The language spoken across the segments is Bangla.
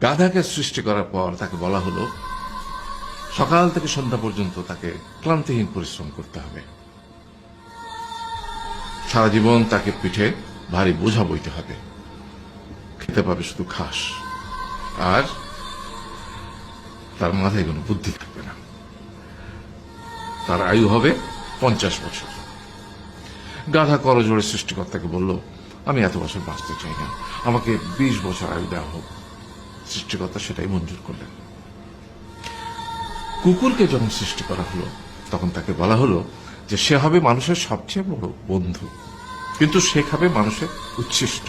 গাধাকে সৃষ্টি করার পর তাকে বলা হলো সকাল থেকে সন্ধ্যা পর্যন্ত তাকে ক্লান্তিহীন পরিশ্রম করতে হবে, সারা জীবন তাকে পিঠে ভারী বোঝা বইতে হবে, খেতে পাবে শুধু ঘাস, আর তার মাথায় কোনো বুদ্ধি থাকবে না। তার আয়ু হবে 50 বছর। গাধা করজোড়ে সৃষ্টিকর্তাকে বলল, আমি এত বছর বাঁচতে চাই না, আমাকে 20 বছর আয়ু দেওয়া হোক। সৃষ্টিকর্তা সেটাই মঞ্জুর করলেন। কুকুরকে যখন সৃষ্টি করা হলো তখন তাকে বলা হলো যে সে হবে মানুষের সবচেয়ে বড় বন্ধু, কিন্তু সে খাবে মানুষের উচ্ছিষ্ট,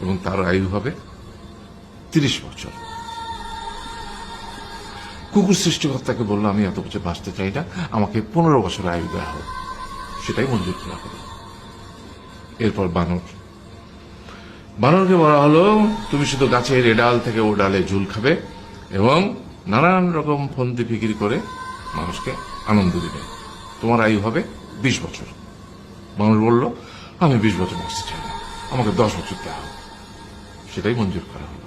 এবং তার আয়ু হবে 30 বছর। কুকুর সৃষ্টিকর্তাকে বলল, আমি এত বছর বাঁচতে চাই না, আমাকে 15 বছর আয়ু দেওয়া হোক। সেটাই মঞ্জুর করা হলো। এরপর বানরকে বলা হলো, তুমি শুধু গাছের এ ডাল থেকে ও ডালে ঝুল খাবে এবং নানান রকম ফন্দি ফিকির করে মানুষকে আনন্দ দিবে, তোমার আয়ু হবে 20 বছর। বানর বলল, আমি 20 বছর বাঁচতে চাই না, আমাকে 10 বছর দেওয়া হোক। সেটাই মঞ্জুর করা হলো।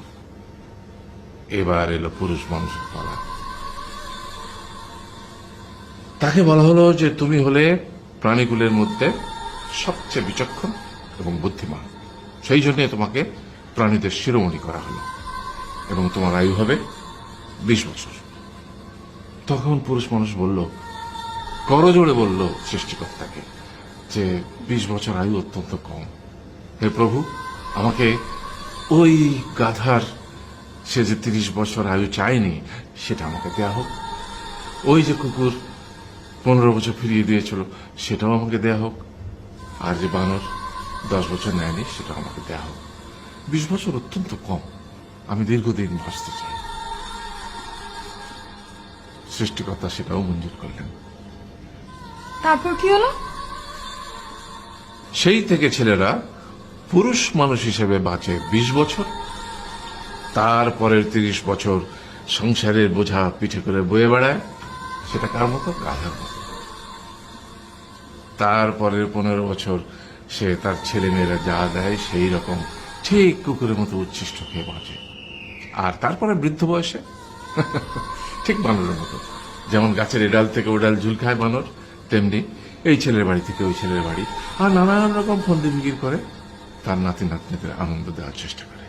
এবার এলো পুরুষ মানুষের পালা। তাকে বলা হলো যে তুমি হলে প্রাণীকুলের মধ্যে সবচেয়ে বিচক্ষণ এবং বুদ্ধিমান, সেই জন্য তোমাকে প্রাণীদের শিরোমণি করা হলো এবং তোমার আয়ু হবে 20 বছর। তখন পুরুষ মানুষ বলল, করজোড়ে বলল সৃষ্টিকর্তাকে যে 20 বছর আয়ু অত্যন্ত কম, হে প্রভু, আমাকে ওই গাধার সে যে 30 বছর আয়ু চায়নি সেটা আমাকে দেয়া হোক, ওই যে কুকুর 15 বছর ফিরিয়ে দিয়েছিল সেটাও আমাকে দেয়া হোক, আর যে বানর 10 বছর নেয়নি সেটাও আমাকে দেয়া হোক। 20 বছর অত্যন্ত কম, আমি দীর্ঘদিন বাঁচতে চাই। সৃষ্টিকর্তা সেটাও মঞ্জুর করলেন। তারপর কি হলো? সেই থেকে ছেলেরা পুরুষ মানুষ হিসেবে বাঁচে 20 বছর, তারপরের 30 বছর সংসারের বোঝা পিঠে করে বয়ে বেড়ায়, সেটা কার মতো? গাধার মতো। তারপরের 15 বছর সে তার ছেলে মেয়েরা যা দেয় সেই রকম ঠিক কুকুরের মতো উচ্ছিষ্ট খেয়ে বাঁচে। আর তারপরে বৃদ্ধ বয়সে ঠিক বানরের মতো, যেমন গাছের এডাল থেকে ওডাল ঝুল খায় বানর, তেমনি এই ছেলের বাড়ি থেকে ওই ছেলের বাড়ি, আর নানান রকম ফন্দি ফিকির করে তার নাতি নাতনিদের আনন্দ দেওয়ার চেষ্টা করে।